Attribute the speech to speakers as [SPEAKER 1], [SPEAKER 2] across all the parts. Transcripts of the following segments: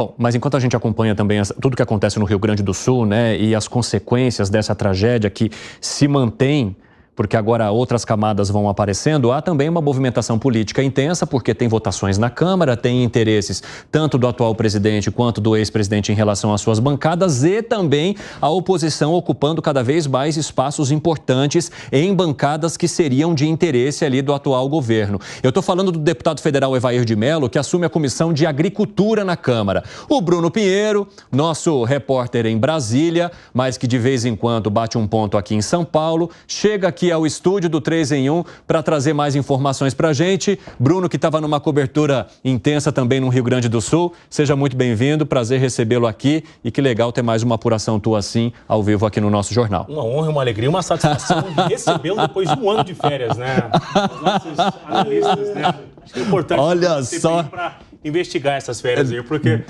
[SPEAKER 1] Bom, mas enquanto a gente acompanha também tudo que acontece no Rio Grande do Sul, né, e as consequências dessa tragédia que se mantém, porque agora outras camadas vão aparecendo, há também uma movimentação política intensa, porque tem votações na Câmara, tem interesses tanto do atual presidente quanto do ex-presidente em relação às suas bancadas e também a oposição ocupando cada vez mais espaços importantes em bancadas que seriam de interesse ali do atual governo. Eu estou falando do deputado federal Evair de Mello, que assume a Comissão de Agricultura na Câmara. O Bruno Pinheiro, nosso repórter em Brasília, mas que de vez em quando bate um ponto aqui em São Paulo, chega aqui ao estúdio do 3 em 1 para trazer mais informações para a gente. Bruno, que estava numa cobertura intensa também no Rio Grande do Sul, seja muito bem-vindo, prazer recebê-lo aqui e que legal ter mais uma apuração tua assim, ao vivo aqui no nosso jornal.
[SPEAKER 2] Uma honra, uma alegria, uma satisfação de recebê-lo depois de um ano de férias, né? Os nossos analistas, né? Acho que é importante para investigar essas férias aí, porque...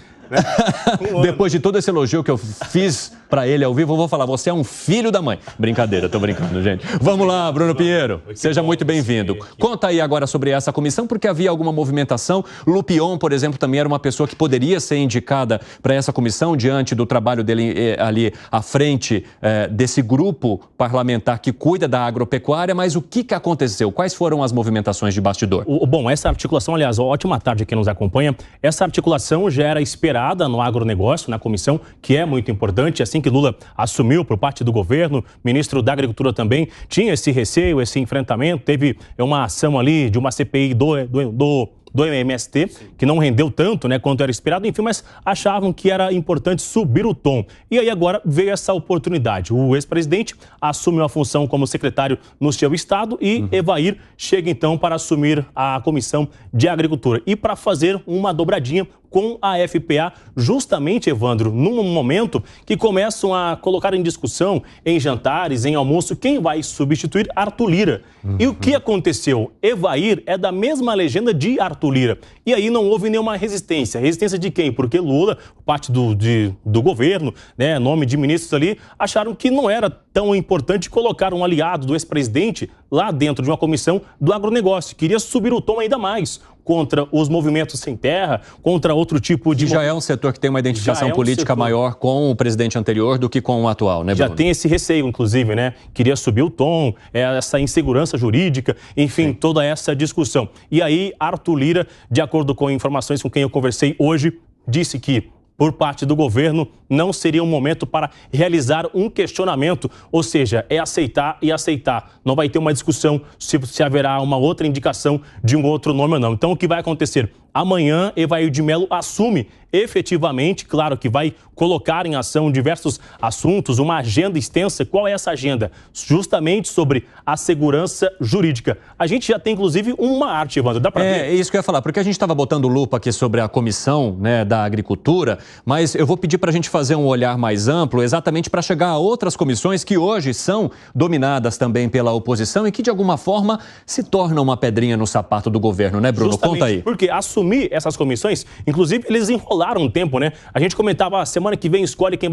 [SPEAKER 1] Depois de todo esse elogio que eu fiz para ele ao vivo, eu vou falar, você é um filho da mãe. Brincadeira, tô brincando, gente. Vamos lá, Bruno Pinheiro, seja muito bem-vindo. Conta aí agora sobre essa comissão, porque havia alguma movimentação. Lupion, por exemplo, também era uma pessoa que poderia ser indicada para essa comissão, diante do trabalho dele ali à frente desse grupo parlamentar que cuida da agropecuária, mas o que aconteceu? Quais foram as movimentações de bastidor?
[SPEAKER 2] Bom, essa articulação, aliás, ótima tarde a quem nos acompanha, essa articulação já era esperada no agronegócio, na comissão, que é muito importante. Assim que Lula assumiu por parte do governo, ministro da Agricultura também tinha esse receio, esse enfrentamento. Teve uma ação ali de uma CPI do MST, que não rendeu tanto, né, quanto era esperado, enfim, mas achavam que era importante subir o tom. E aí agora veio essa oportunidade. O ex-presidente assumiu a função como secretário no seu estado e Evair chega então para assumir a Comissão de Agricultura e para fazer uma dobradinha com a FPA, justamente, Evandro, num momento que começam a colocar em discussão, em jantares, em almoço, quem vai substituir Arthur Lira. E o que aconteceu? Evair é da mesma legenda de Arthur Lira. E aí não houve nenhuma resistência. Resistência de quem? Porque Lula, parte do governo, né, nome de ministros ali, acharam que não era tão importante colocar um aliado do ex-presidente lá dentro de uma comissão do agronegócio. Queria subir o tom ainda mais contra os movimentos sem terra, contra outro tipo de...
[SPEAKER 1] Já é um setor que tem uma identificação política maior com o presidente anterior do que com o atual, né, Bruno?
[SPEAKER 2] Já tem esse receio, inclusive, né? Queria subir o tom, essa insegurança jurídica, enfim, toda essa discussão. E aí, Arthur Lira, de acordo com informações com quem eu conversei hoje, disse que, por parte do governo, não seria um momento para realizar um questionamento, ou seja, é aceitar e aceitar. Não vai ter uma discussão se haverá uma outra indicação de um outro nome ou não. Então, o que vai acontecer? Amanhã, Evair de Mello assume efetivamente, claro que vai colocar em ação diversos assuntos, uma agenda extensa. Qual é essa agenda? Justamente sobre a segurança jurídica. A gente já tem, inclusive, uma arte, Evandro, dá para ver?
[SPEAKER 1] É isso que eu ia falar, porque a gente estava botando lupa aqui sobre a comissão, né, da agricultura, mas eu vou pedir para a gente fazer um olhar mais amplo, exatamente para chegar a outras comissões que hoje são dominadas também pela oposição e que, de alguma forma, se tornam uma pedrinha no sapato do governo, né, Bruno?
[SPEAKER 2] Justamente,
[SPEAKER 1] conta aí.
[SPEAKER 2] Porque assumir essas comissões, inclusive, eles enrolaram um tempo, né? A gente comentava, semana que vem escolhe quem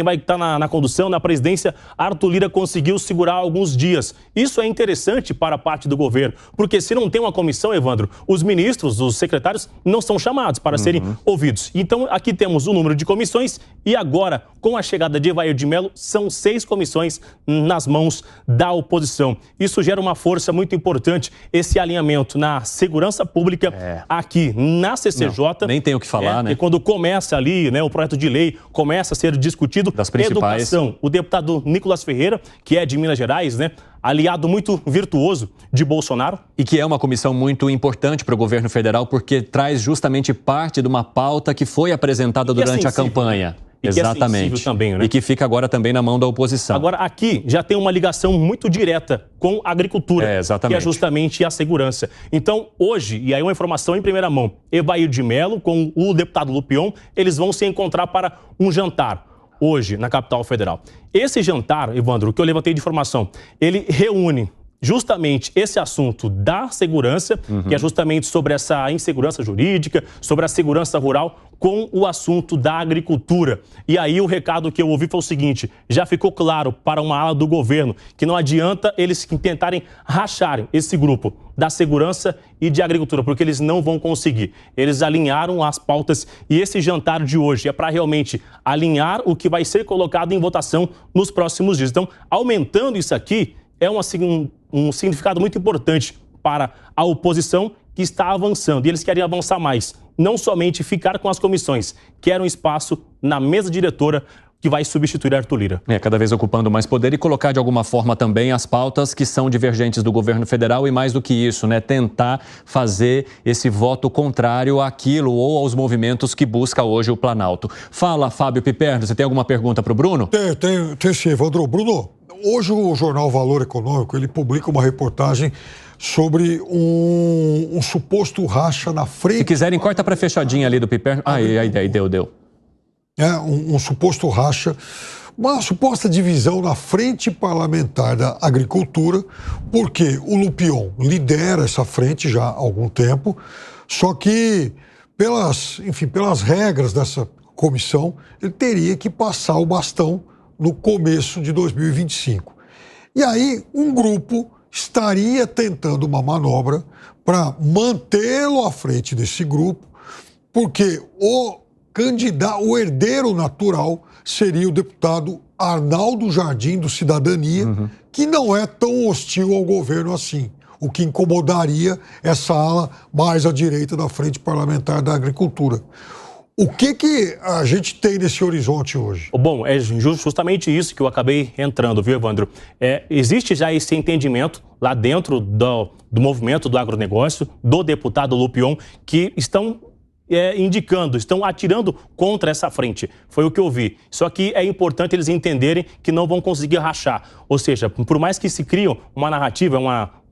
[SPEAKER 2] vai estar na condução, na presidência. Arthur Lira conseguiu segurar alguns dias. Isso é interessante para a parte do governo, porque se não tem uma comissão, Evandro, os ministros, os secretários não são chamados para serem ouvidos. Então, aqui temos o número de comissões e agora, com a chegada de Evair de Mello, são 6 comissões nas mãos da oposição. Isso gera uma força muito importante, esse alinhamento na segurança pública aqui na CCJ.
[SPEAKER 1] Não, nem tem o que falar, né?
[SPEAKER 2] E quando começa ali, né, o projeto de lei começa a ser discutido,
[SPEAKER 1] das principais.
[SPEAKER 2] Educação. O deputado Nicolas Ferreira, que é de Minas Gerais, né, aliado muito virtuoso de Bolsonaro.
[SPEAKER 1] E que é uma comissão muito importante para o governo federal, porque traz justamente parte de uma pauta que foi apresentada durante a campanha. Exatamente.
[SPEAKER 2] Também, né?
[SPEAKER 1] E que fica agora também na mão da oposição.
[SPEAKER 2] Agora, aqui já tem uma ligação muito direta com a agricultura, que é justamente a segurança. Então, hoje, e aí uma informação em primeira mão, Evair de Mello com o deputado Lupion, eles vão se encontrar para um jantar hoje na capital federal. Esse jantar, Evandro, o que eu levantei de informação, ele reúne justamente esse assunto da segurança, que é justamente sobre essa insegurança jurídica, sobre a segurança rural, com o assunto da agricultura. E aí o recado que eu ouvi foi o seguinte: já ficou claro para uma ala do governo que não adianta eles tentarem racharem esse grupo da segurança e de agricultura, porque eles não vão conseguir. Eles alinharam as pautas e esse jantar de hoje é para realmente alinhar o que vai ser colocado em votação nos próximos dias. Então, aumentando isso aqui, é um significado muito importante para a oposição que está avançando. E eles querem avançar mais. Não somente ficar com as comissões, querem um espaço na mesa diretora que vai substituir Arthur Lira.
[SPEAKER 1] Cada vez ocupando mais poder e colocar de alguma forma também as pautas que são divergentes do governo federal e mais do que isso, tentar fazer esse voto contrário àquilo ou aos movimentos que busca hoje o Planalto. Fala, Fábio Piperno, você tem alguma pergunta para o Bruno?
[SPEAKER 3] Tem sim, Evandro. Bruno, hoje o jornal Valor Econômico, ele publica uma reportagem sobre um suposto racha na frente...
[SPEAKER 1] Se quiserem, corta para fechadinha ali do Piperno. Aí, deu.
[SPEAKER 3] Um suposto racha, uma suposta divisão na frente parlamentar da agricultura, porque o Lupion lidera essa frente já há algum tempo, só que pelas regras dessa comissão, ele teria que passar o bastão no começo de 2025. E aí um grupo estaria tentando uma manobra para mantê-lo à frente desse grupo, porque o herdeiro natural seria o deputado Arnaldo Jardim, do Cidadania, que não é tão hostil ao governo assim, o que incomodaria essa ala mais à direita da frente parlamentar da agricultura. O que a gente tem nesse horizonte hoje?
[SPEAKER 2] Bom, é justamente isso que eu acabei entrando, viu, Evandro? Existe já esse entendimento lá dentro do movimento do agronegócio, do deputado Lupion, que estão indicando, estão atirando contra essa frente. Foi o que eu vi. Só que é importante eles entenderem que não vão conseguir rachar. Ou seja, por mais que se criam uma narrativa,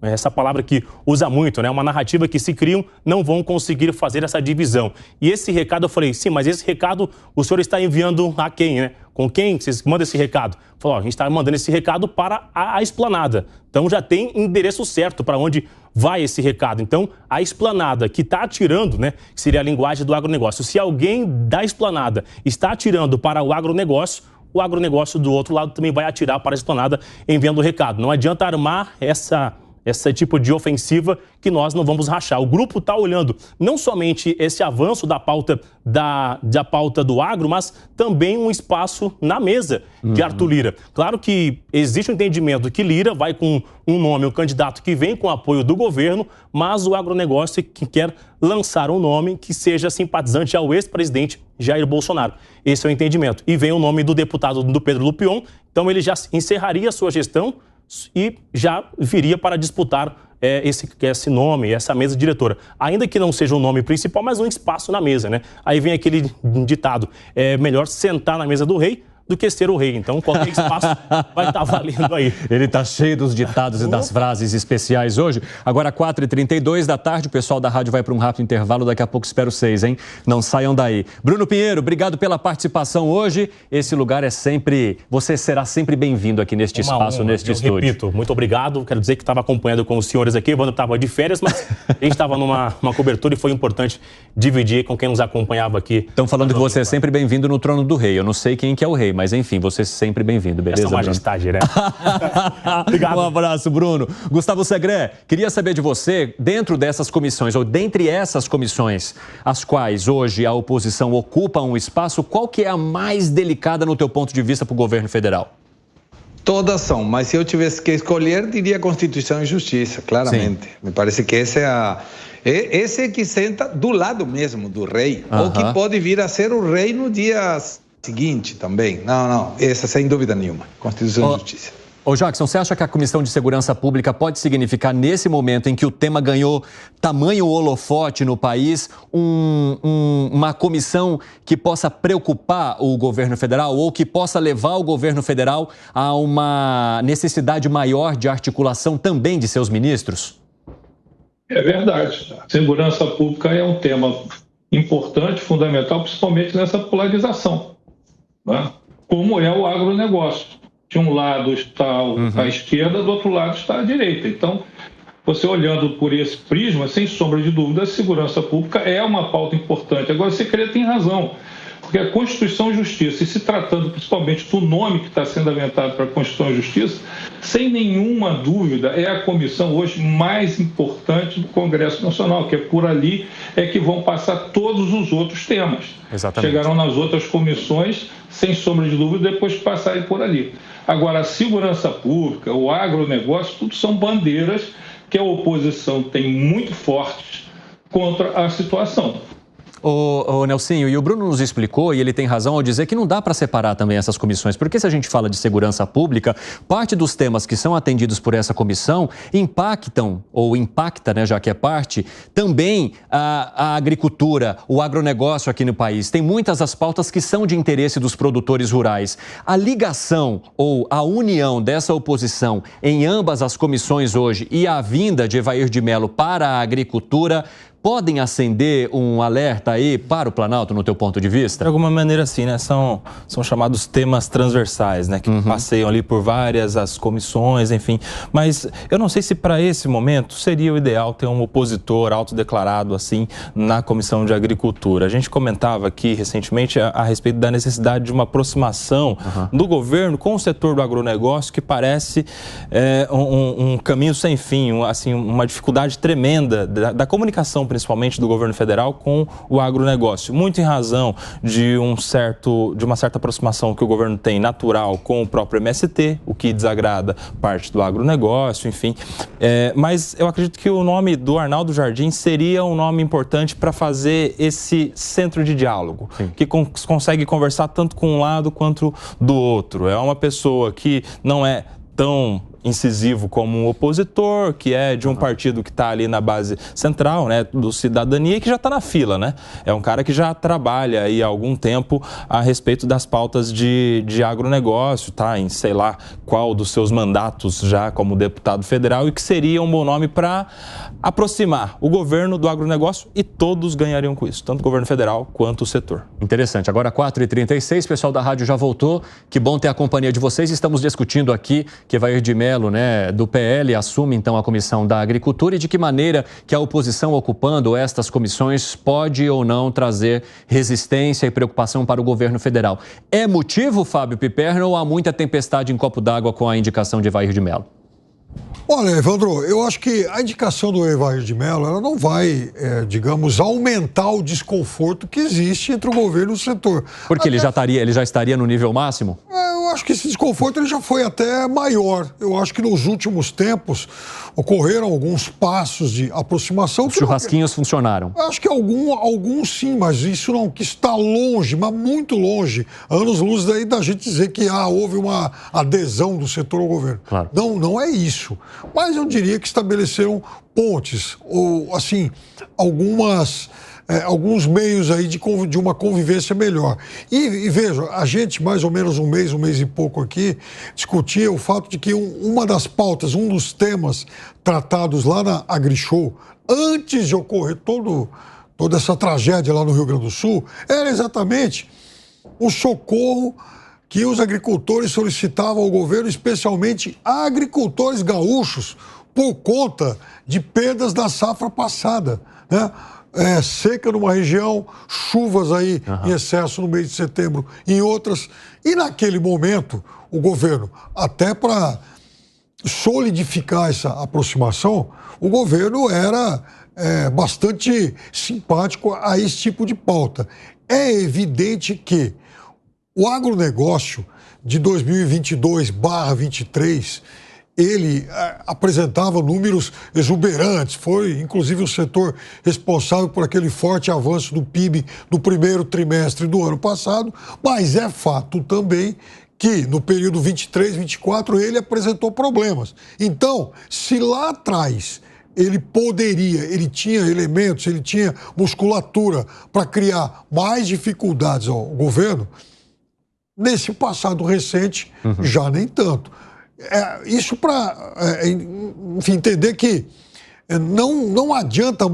[SPEAKER 2] essa palavra que usa muito, uma narrativa que se criam, não vão conseguir fazer essa divisão. E esse recado, eu falei, sim, mas esse recado o senhor está enviando a quem, Com quem vocês mandam esse recado? Falou, a gente está mandando esse recado para a Esplanada. Então já tem endereço certo para onde vai esse recado. Então, a Esplanada que está atirando, que seria a linguagem do agronegócio. Se alguém da Esplanada está atirando para o agronegócio do outro lado também vai atirar para a Esplanada enviando o recado. Não adianta armar esse tipo de ofensiva que nós não vamos rachar. O grupo está olhando não somente esse avanço da pauta do agro, mas também um espaço na mesa de Arthur Lira. Claro que existe um entendimento que Lira vai com um nome, um candidato que vem com apoio do governo, mas o agronegócio que quer lançar um nome que seja simpatizante ao ex-presidente Jair Bolsonaro. Esse é o entendimento. E vem o nome do deputado do Pedro Lupion, então ele já encerraria a sua gestão e já viria para disputar esse nome, essa mesa diretora. Ainda que não seja o nome principal, mas um espaço na mesa, Aí vem aquele ditado, é melhor sentar na mesa do rei do que ser o rei. Então, qualquer espaço vai estar valendo aí.
[SPEAKER 1] Ele está cheio dos ditados e das frases especiais hoje. Agora, 4h32 da tarde, o pessoal da rádio vai para um rápido intervalo. Daqui a pouco espero vocês, hein? Não saiam daí. Bruno Pinheiro, obrigado pela participação hoje. Esse lugar é sempre... Você será sempre bem-vindo aqui neste espaço, neste estúdio.
[SPEAKER 2] Repito, muito obrigado. Quero dizer que estava acompanhando com os senhores aqui. O Evandro estava de férias, mas a gente estava numa cobertura e foi importante dividir com quem nos acompanhava aqui.
[SPEAKER 1] Estão falando que você é sempre bem-vindo no trono do rei. Eu não sei quem que é o rei, mas enfim, você é sempre bem-vindo, beleza,
[SPEAKER 2] Essa majestade,
[SPEAKER 1] Bruno? Obrigado. Um abraço, Bruno. Gustavo Segré, queria saber de você, dentro dessas comissões, ou dentre essas comissões, as quais hoje a oposição ocupa um espaço, qual que é a mais delicada no teu ponto de vista para o governo federal?
[SPEAKER 4] Todas são, mas se eu tivesse que escolher, diria Constituição e Justiça, claramente. Sim. Me parece que esse é que senta do lado mesmo do rei, ou que pode vir a ser o rei no dia seguinte também. Não, essa sem dúvida nenhuma, Constituição e Justiça.
[SPEAKER 1] Ô Jackson, você acha que a Comissão de Segurança Pública pode significar, nesse momento em que o tema ganhou tamanho holofote no país, uma comissão que possa preocupar o governo federal ou que possa levar o governo federal a uma necessidade maior de articulação também de seus ministros?
[SPEAKER 5] É verdade. Segurança pública é um tema importante, fundamental, principalmente nessa polarização, como é o agronegócio, De um lado está a esquerda, do outro lado está a direita. Então, você olhando por esse prisma, sem sombra de dúvida, a segurança pública é uma pauta importante. Agora, o Secretário tem razão, porque a Constituição e Justiça, e se tratando principalmente do nome que está sendo aventado para a Constituição e Justiça, sem nenhuma dúvida, é a comissão hoje mais importante do Congresso Nacional, que é por ali que vão passar todos os outros temas.
[SPEAKER 1] Exatamente.
[SPEAKER 5] Chegarão nas outras comissões, sem sombra de dúvida, depois de passarem por ali. Agora, a segurança pública, o agronegócio, tudo são bandeiras que a oposição tem muito fortes contra a situação.
[SPEAKER 1] O Nelsinho, e o Bruno nos explicou, e ele tem razão ao dizer que não dá para separar também essas comissões, porque se a gente fala de segurança pública, parte dos temas que são atendidos por essa comissão impactam, ou impacta, né, já que é parte, também a agricultura, o agronegócio aqui no país. Tem muitas as pautas que são de interesse dos produtores rurais. A ligação ou a união dessa oposição em ambas as comissões hoje e a vinda de Evair de Mello para a agricultura podem acender um alerta aí para o Planalto, no teu ponto de vista?
[SPEAKER 6] De alguma maneira, sim, né? São chamados temas transversais, né? Que passeiam ali por várias as comissões, enfim. Mas eu não sei se para esse momento seria o ideal ter um opositor autodeclarado, assim, na Comissão de Agricultura. A gente comentava aqui recentemente a respeito da necessidade de uma aproximação do governo com o setor do agronegócio, que parece um caminho sem fim, assim, uma dificuldade tremenda da comunicação, principalmente do governo federal, com o agronegócio. Muito em razão de uma certa aproximação que o governo tem natural com o próprio MST, o que desagrada parte do agronegócio, enfim. Mas eu acredito que o nome do Arnaldo Jardim seria um nome importante para fazer esse centro de diálogo, que consegue conversar tanto com um lado quanto do outro. É uma pessoa que não é tão incisivo como um opositor, que é de um partido que está ali na base central, né, do Cidadania, e que já está na fila, né? É um cara que já trabalha aí há algum tempo a respeito das pautas de agronegócio, tá? Em sei lá qual dos seus mandatos já como deputado federal, e que seria um bom nome para aproximar o governo do agronegócio, e todos ganhariam com isso, tanto o governo federal quanto o setor.
[SPEAKER 1] Interessante. Agora 4h36, o pessoal da rádio já voltou. Que bom ter a companhia de vocês. Estamos discutindo aqui que Evair de Mello, né, do PL, assume então a Comissão da Agricultura, e de que maneira que a oposição ocupando estas comissões pode ou não trazer resistência e preocupação para o governo federal. É motivo, Fábio Piperno, ou há muita tempestade em copo d'água com a indicação de Evair de Mello?
[SPEAKER 3] Olha, Evandro, eu acho que a indicação do Evair de Mello, ela não vai, digamos, aumentar o desconforto que existe entre o governo e o setor.
[SPEAKER 1] Porque ele já estaria no nível máximo?
[SPEAKER 3] Eu acho que esse desconforto ele já foi até maior. Eu acho que nos últimos tempos ocorreram alguns passos de aproximação.
[SPEAKER 1] Os churrasquinhos funcionaram?
[SPEAKER 3] Eu acho que alguns sim, mas isso não, que está longe, mas muito longe, anos-luz daí da gente dizer que houve uma adesão do setor ao governo.
[SPEAKER 1] Claro.
[SPEAKER 3] Não é isso. Mas eu diria que estabeleceram pontes, ou assim, alguns meios aí de uma convivência melhor. E veja, a gente mais ou menos um mês e pouco aqui, discutia o fato de que uma das pautas, um dos temas tratados lá na AgriShow, antes de ocorrer toda essa tragédia lá no Rio Grande do Sul, era exatamente o socorro que os agricultores solicitavam ao governo, especialmente agricultores gaúchos, por conta de perdas da safra passada, né? Seca numa região, chuvas aí em excesso no mês de setembro em outras. E naquele momento, o governo, até para solidificar essa aproximação, o governo era bastante simpático a esse tipo de pauta. É evidente que o agronegócio de 2022/23, ele apresentava números exuberantes, foi inclusive o setor responsável por aquele forte avanço do PIB no primeiro trimestre do ano passado, mas é fato também que no período 23/24 ele apresentou problemas. Então, se lá atrás ele tinha elementos, ele tinha musculatura para criar mais dificuldades ao governo, nesse passado recente, já nem tanto. Isso para entender que não adianta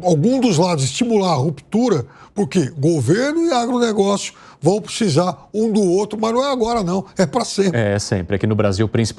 [SPEAKER 3] algum dos lados estimular a ruptura, porque governo e agronegócio vão precisar um do outro, mas não é agora não, é para sempre.
[SPEAKER 1] É sempre. Aqui no Brasil, principalmente.